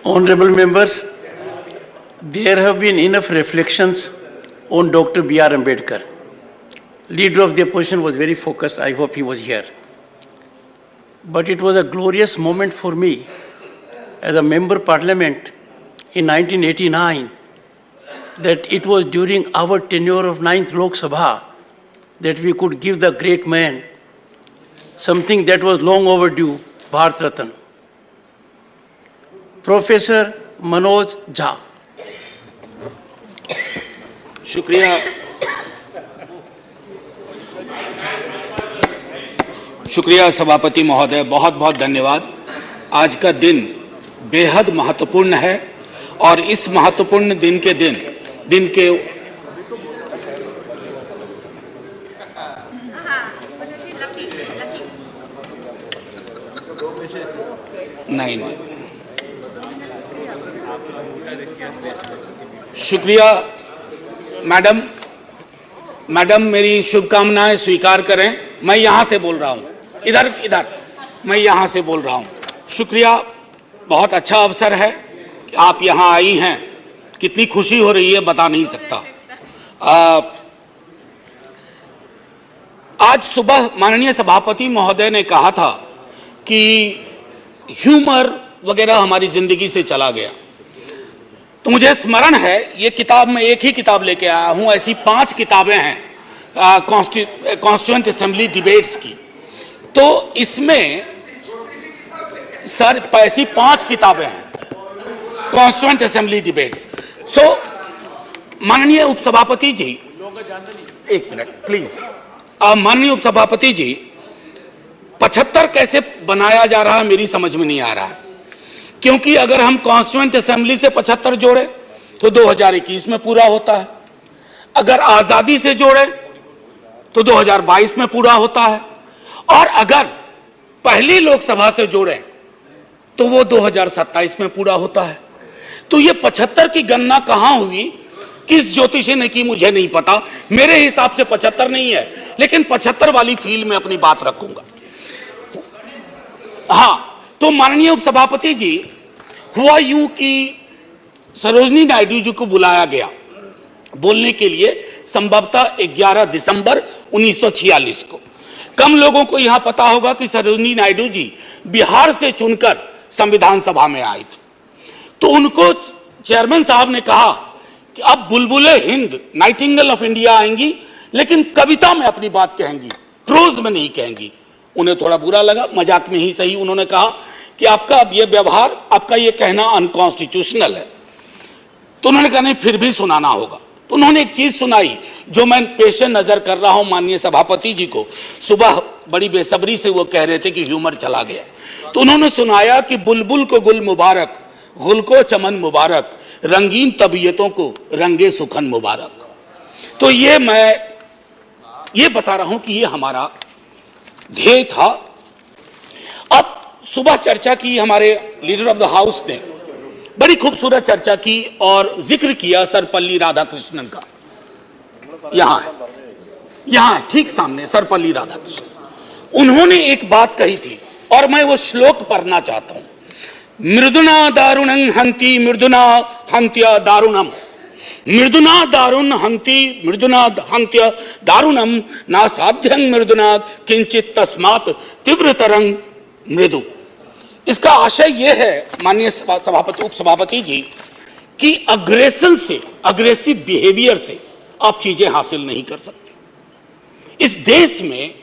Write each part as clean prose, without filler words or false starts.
Honorable members, there have been enough reflections on Dr. B.R. Ambedkar. Leader of the opposition was very focused. I hope he was here. But it was a glorious moment for me as a member parliament in 1989 that it was during our tenure of 9th Lok Sabha that we could give the great man something that was long overdue, Bharat Ratna. Professor Manoj Jha. शुक्रिया सभापति महोदय, बहुत बहुत धन्यवाद। आज का दिन बेहद महत्वपूर्ण है और इस महत्वपूर्ण दिन के नहीं शुक्रिया मैडम मेरी शुभकामनाएं स्वीकार करें। मैं यहां से बोल रहा हूं, इधर मैं यहां से बोल रहा हूं। शुक्रिया, बहुत अच्छा अवसर है कि आप यहां आई हैं। कितनी खुशी हो रही है बता नहीं सकता। आज सुबह माननीय सभापति महोदय ने कहा था कि ह्यूमर वगैरह हमारी जिंदगी से चला गया, तो मुझे स्मरण है ये किताब, मैं एक ही किताब लेके आया हूं, ऐसी 5 किताबें हैं कॉन्स्टिट्यूएंट असेंबली डिबेट्स की। तो इसमें सर ऐसी 5 किताबें हैं कॉन्स्टिट्यूएंट असेंबली डिबेट्स। सो माननीय उपसभापति जी, एक मिनट प्लीज। माननीय उपसभापति जी, 75 कैसे बनाया जा रहा है मेरी समझ में नहीं आ रहा है, क्योंकि अगर हम कॉन्स्टिट्यूएंट असेंबली से 75 जोड़े तो 2021 में पूरा होता है, अगर आजादी से जोड़े तो 2022 में पूरा होता है, और अगर पहली लोकसभा से जोड़े तो वो 2027 में पूरा होता है। तो ये 75 की गणना कहां हुई, किस ज्योतिषी ने की मुझे नहीं पता। मेरे हिसाब से 75 नहीं है, लेकिन 75 वाली फील में अपनी बात रखूंगा। हां, तो माननीय उपसभापति जी, हुआ यूं कि सरोजिनी नायडू जी को बुलाया गया बोलने के लिए संभवतः 11 दिसंबर 1946 को। कम लोगों को यहां पता होगा कि सरोजिनी नायडू जी बिहार से चुनकर संविधान सभा में आई थी। तो उनको चेयरमैन साहब ने कहा कि अब बुलबुले हिंद, नाइटिंगेल ऑफ इंडिया आएंगी, लेकिन कविता में अपनी बात कहेंगी, प्रोज में नहीं कहेंगी। उन्हें थोड़ा बुरा लगा, मजाक में ही सही। उन्होंने कहा कि आपका अब ये व्यवहार, आपका ये कहना अनकॉन्स्टिट्यूशनल है। तो उन्होंने कहा नहीं, फिर भी सुनाना होगा। तो उन्होंने एक चीज सुनाई जो मैं पेशे नजर कर रहा हूं माननीय सभापति जी को। सुबह बड़ी बेसब्री से वो कह रहे थे कि ह्यूमर चला गया, तो उन्होंने सुनाया कि बुलबुल को गुल मुबारक, गुल को चमन मुबारक, रंगीन तबीयतों को रंगे सुखन मुबारक। तो ये मैं ये बता रहा हूं कि ये हमारा ध्येय था। अब सुबह चर्चा की, हमारे लीडर ऑफ द हाउस ने बड़ी खूबसूरत चर्चा की और जिक्र किया सर्वपल्ली राधाकृष्णन का। यहां ठीक सामने सर्वपल्ली राधाकृष्णन। उन्होंने एक बात कही थी और मैं वो श्लोक पढ़ना चाहता हूं। मृदुना दारुणं हंति मृदुना हंत्य दारुणम, मृदुना दारुण हंति मृदुना हंत्य दारुणम, ना साध्यं मृदुना किंचित तस्मात् तीव्रतरं मृदु। इसका आशय यह है माननीय सभापति, उपसभापति जी, कि अग्रेशन से, अग्रेसिव बिहेवियर से आप चीजें हासिल नहीं कर सकते। इस देश में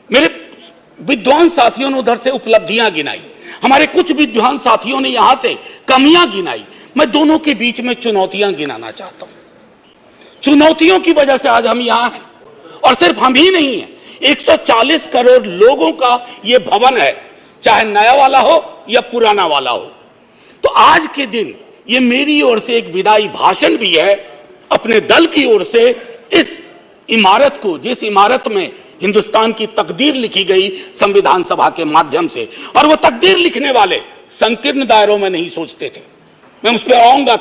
मेरे विद्वान साथियों ने उधर से उपलब्धियां गिनाई, हमारे कुछ विद्वान साथियों ने यहां से कमियां गिनाई। मैं दोनों के बीच में चुनौतियां गिनाना चाहता हूं। चुनौतियों की वजह से आज हम यहां हैं, और सिर्फ हम ही नहीं हैं, 140 करोड़ लोगों का यह भवन है, चाहे नया वाला हो या पुराना वाला हो। तो आज के दिन ये मेरी ओर से एक विदाई भाषण भी है, अपने दल की ओर से, इस इमारत को, जिस इमारत में हिंदुस्तान की तकदीर लिखी गई संविधान सभा के माध्यम से, और वो तकदीर लिखने वाले संकीर्ण दायरों में नहीं सोचते थे। मैं उस पर आऊंगा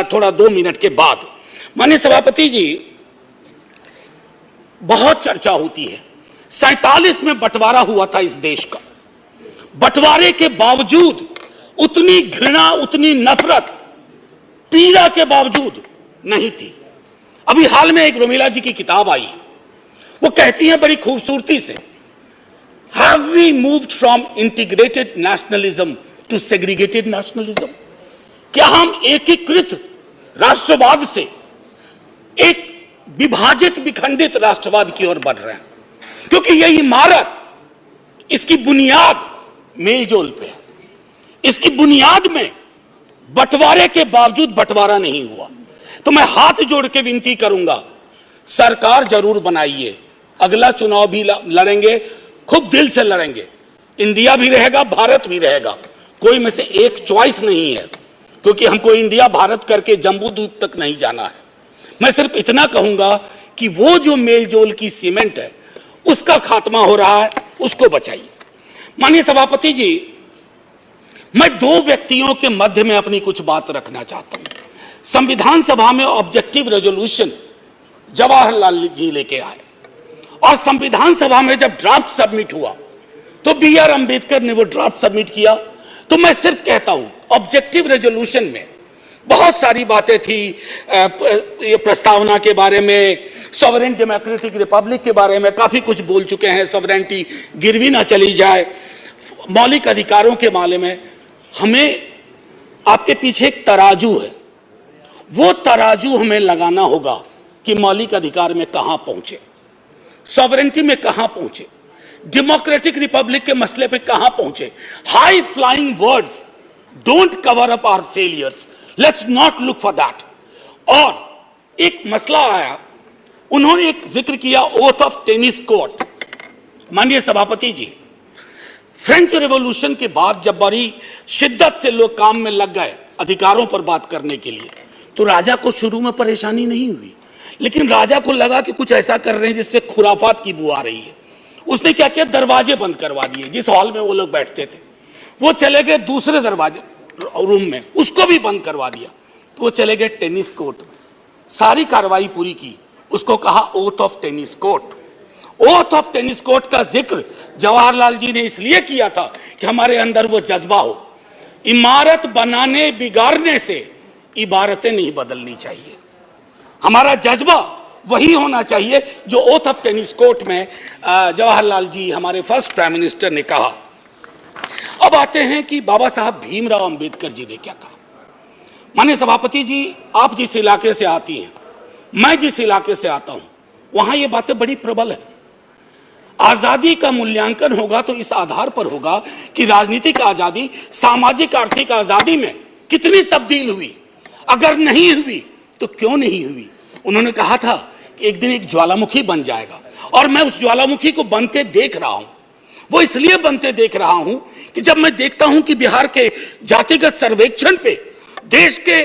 थोड़ा 2 मिनट के बाद। माननीय सभापति जी, बहुत चर्चा होती है, 47 में बंटवारा हुआ था इस देश का, बंटवारे के बावजूद उतनी घृणा, उतनी नफरत, पीड़ा के बावजूद नहीं थी। अभी हाल में एक रोमिला जी की किताब आई, वो कहती हैं बड़ी खूबसूरती से, have we moved from integrated nationalism to segregated nationalism? क्या हम एकीकृत राष्ट्रवाद से एक विभाजित, विखंडित राष्ट्रवाद की ओर बढ़ रहे हैं? क्योंकि यह इमारत, इसकी बुनियाद मेलजोल पे है। इसकी बुनियाद में बंटवारे के बावजूद बंटवारा नहीं हुआ। तो मैं हाथ जोड़ के विनती करूंगा, सरकार जरूर बनाइए, अगला चुनाव भी लड़ेंगे, खूब दिल से लड़ेंगे। इंडिया भी रहेगा, भारत भी रहेगा, कोई में से एक चॉइस नहीं है, क्योंकि हमको इंडिया भारत करके जम्बू द्वीप तक नहीं जाना है। मैं सिर्फ इतना कहूंगा कि वो जो मेलजोल की सीमेंट है, उसका खात्मा हो रहा है, उसको बचाइए। माननीय सभापति जी, मैं दो व्यक्तियों के मध्य में अपनी कुछ बात रखना चाहता हूं। संविधान सभा में ऑब्जेक्टिव रेजोल्यूशन जवाहरलाल जी लेके आए, और संविधान सभा में जब ड्राफ्ट सबमिट हुआ तो बी.आर. अंबेडकर ने वो ड्राफ्ट सबमिट किया। तो मैं सिर्फ कहता हूं, ऑब्जेक्टिव रेजोल्यूशन में बहुत सारी बातें थी, ये प्रस्तावना के बारे में, सॉवरेन डेमोक्रेटिक रिपब्लिक के बारे में काफी कुछ बोल चुके हैं, सॉवरेनिटी गिरवी ना चली जाए, मौलिक अधिकारों के बारे में। हमें आपके पीछे एक तराजू है, वो तराजू हमें लगाना होगा कि मौलिक अधिकार में कहां पहुंचे, सॉवरेनिटी में कहां पहुंचे, डेमोक्रेटिक रिपब्लिक के मसले पे कहां पहुंचे। High flying words don't cover up our failures, let's not look for that. और एक मसला आया, उन्होंने एक जिक्र किया ओथ ऑफ टेनिस कोर्ट। माननीय सभापति जी, फ्रेंच रेवोल्यूशन के बाद जब बड़ी शिद्दत से लोग काम में लग गए अधिकारों पर बात करने के लिए, तो राजा को शुरू में परेशानी नहीं हुई, लेकिन राजा को लगा कि कुछ ऐसा कर रहे हैं जिससे खुराफात की बू आ रही है। उसने क्या किया, दरवाजे बंद करवा दिए। जिस हॉल में वो लोग बैठते थे, वो चले गए दूसरे दरवाजे रूम में, उसको भी बंद करवा दिया। तो वो चले गए टेनिस कोर्ट में, सारी कार्रवाई पूरी की, उसको कहा oath of tennis court. Oath of tennis court का जिक्र जवाहरलाल जी ने इसलिए किया था कि हमारे अंदर वो जज्बा हो, इमारत बनाने बिगाड़ने से इबारतें नहीं बदलनी चाहिए। हमारा जज्बा वही होना चाहिए जो ओथ ऑफ टेनिस कोर्ट में जवाहरलाल जी, हमारे फर्स्ट प्राइम मिनिस्टर, ने कहा। अब आते हैं कि बाबा साहब भीमराव अंबेडकर जी ने क्या कहा। माननीय सभापति जी, आप जिस इलाके से आती हैं, मैं जिस इलाके से आता हूं, वहां ये बातें बड़ी प्रबल है। आजादी का मूल्यांकन होगा तो इस आधार पर होगा कि राजनीतिक आजादी, सामाजिक आर्थिक आजादी में कितनी तब्दील हुई, अगर नहीं हुई तो क्यों नहीं हुई। उन्होंने कहा था कि एक दिन एक ज्वालामुखी बन जाएगा, और मैं उस ज्वालामुखी को बनते देख रहा हूं। वो इसलिए बनते देख रहा हूं कि जब मैं देखता हूं कि बिहार के जातिगत सर्वेक्षण पे देश के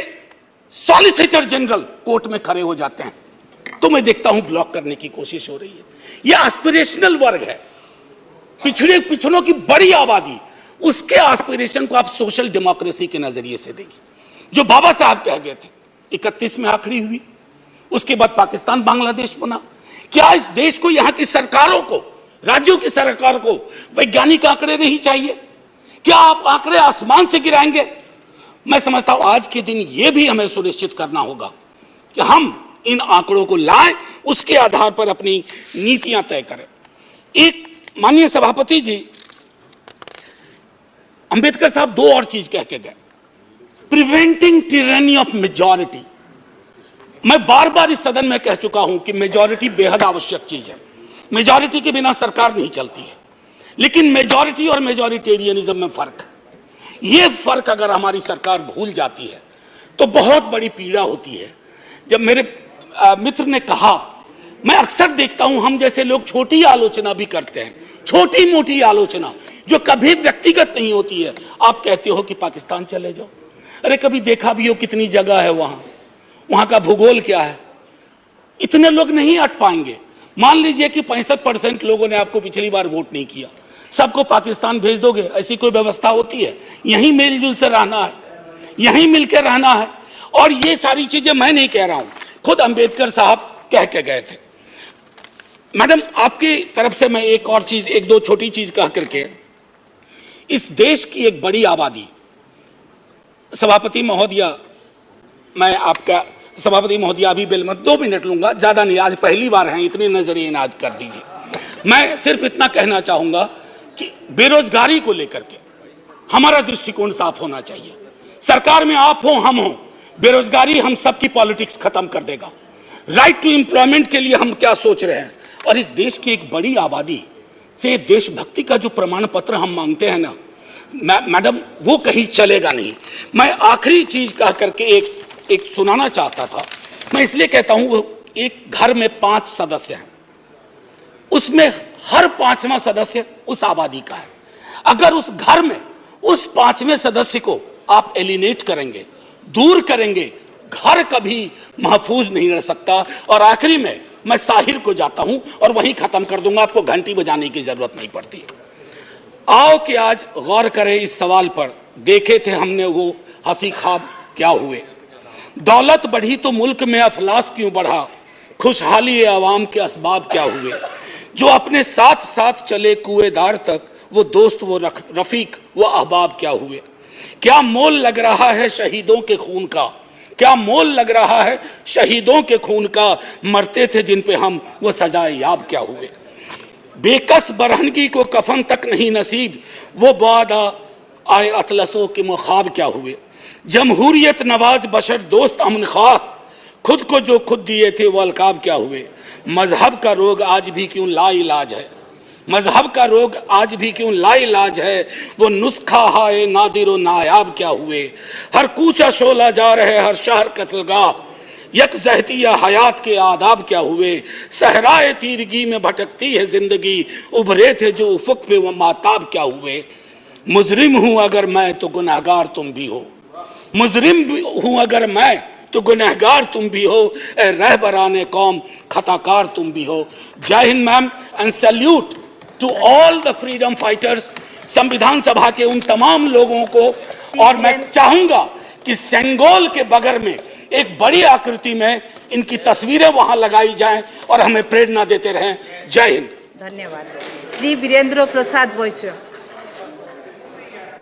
सॉलिसिटर जनरल कोर्ट में खड़े हो जाते हैं, तो मैं देखता हूं ब्लॉक करने की कोशिश हो रही है। यह एस्पिरेशनल वर्ग है, पिछड़ों की बड़ी आबादी, उसके एस्पिरेशन को आप सोशल डेमोक्रेसी के नजरिए से देखिए। जो बाबा साहब कह गए थे, 31 में आखिरी हुई, उसके बाद पाकिस्तान बांग्लादेश बना। क्या इस देश को, यहां की सरकारों को, राज्यों की सरकार को वैज्ञानिक आंकड़े नहीं चाहिए? क्या आप आंकड़े आसमान से गिराएंगे? मैं समझता हूं आज के दिन यह भी हमें सुनिश्चित करना होगा कि हम इन आंकड़ों को लाएं, उसके आधार पर अपनी नीतियां तय करें। एक माननीय सभापति जी, अंबेडकर साहब दो और चीज कह के गए, प्रिवेंटिंग टिरनी ऑफ मेजॉरिटी। मैं बार बार इस सदन में कह चुका हूं कि मेजॉरिटी बेहद आवश्यक चीज है, मेजॉरिटी के बिना सरकार नहीं चलती है, लेकिन मेजॉरिटी और मेजॉरिटेरियनिज्म में फर्क है। यह फर्क अगर हमारी सरकार भूल जाती है तो बहुत बड़ी पीड़ा होती है। जब मेरे मित्र ने कहा, मैं अक्सर देखता हूं हम जैसे लोग छोटी आलोचना भी करते हैं, छोटी मोटी आलोचना जो कभी व्यक्तिगत नहीं होती है। आप कहते हो कि पाकिस्तान चले जाओ, अरे कभी देखा भी हो कितनी जगह है वहां का भूगोल क्या है, इतने लोग नहीं अट पाएंगे। मान लीजिए कि 65% लोगों ने आपको पिछली बार वोट नहीं किया, सबको पाकिस्तान भेज दोगे, ऐसी कोई व्यवस्था होती है? यहीं मेलजुल से रहना है, यहीं मिलकर रहना है। और ये सारी चीजें मैं नहीं कह रहा हूं, खुद अंबेडकर साहब कह के गए थे। मैडम, आपकी तरफ से मैं एक और चीज, एक दो छोटी चीज कह करके इस देश की एक बड़ी आबादी, सभापति महोदया, मैं आपका सभापति महोदया अभी बिल मत 2 मिनट लूंगा, ज्यादा नहीं, आज पहली बार हैं, इतने नजरिए इनाद कर दीजिए। मैं सिर्फ इतना कहना चाहूंगा कि बेरोजगारी को लेकर के हमारा दृष्टिकोण साफ होना चाहिए। सरकार में आप हो, हम हो, बेरोजगारी हम सबकी पॉलिटिक्स खत्म कर देगा। राइट टू एम्प्लॉयमेंट के लिए हम क्या सोच रहे हैं, और इस देश की एक बड़ी आबादी से देशभक्ति का जो प्रमाण पत्र हम मांगते हैं ना मैडम, वो कहीं चलेगा नहीं। मैं आखिरी चीज कह करके एक सुनाना चाहता था। मैं इसलिए कहता हूं, वो एक घर में 5 सदस्य हैं, उसमें हर 5वां सदस्य उस आबादी का है। अगर उस घर में उस 5वें सदस्य को आप एलिनेट करेंगे, दूर करेंगे, घर कभी महफूज नहीं रह सकता। और आखिरी में मैं साहिर को जाता हूं और वहीं खत्म कर दूंगा, आपको घंटी बजाने की जरूरत नहीं पड़ती। आओ कि आज गौर करें इस सवाल पर, देखे थे हमने वो हंसी ख्वाब क्या हुए। दौलत बढ़ी तो मुल्क में अफलास क्यों बढ़ा, खुशहाली आवाम के असबाब क्या हुए। जो अपने साथ साथ चले कुएदार तक, वो दोस्त, वो रफीक, वो अहबाब क्या हुए। क्या मोल लग रहा है शहीदों के खून का, क्या मोल लग रहा है शहीदों के खून का, मरते थे जिन पे हम, वो सजाए याब क्या हुए। बेकस बरहनगी को कफन तक नहीं नसीब, वो बादा आए अतलसों के मुखाब क्या हुए। जमहूरियत नवाज बशर दोस्त अमन ख्वाह, खुद को जो खुद दिए थे वो अलकाब क्या हुए। मजहब का रोग आज भी क्यों लाइलाज है, मजहब का रोग आज भी क्यों लाइलाज है, वो नुस्खा हाय नादिर व नायाब क्या हुए। हर कूचा शोला जा रहे, हर शहर कत्लगाह, यकजहतिया हयात के आदाब क्या हुए। सहराए तीरगी में भटकती है जिंदगी, उभरे थे जो उफक पे वो माताब क्या हुए। मुजरिम हूं अगर मैं तो गुनहगार तुम भी हो, मुजरिम हूं अगर मैं तो गुनहगार तुम भी हो, ए रहबराने कौम खताकार तुम भी हो। जय हिंद ma'am, and salute to all the freedom fighters, संविधान सभा के उन तमाम लोगों को। और मैं चाहूंगा कि सेंगोल के बगल में एक बड़ी आकृति में इनकी तस्वीरें वहां लगाई जाएं और हमें प्रेरणा देते रहें। जय हिंद। धन्यवाद। श्री वीरेंद्र प्रसाद वैश्य।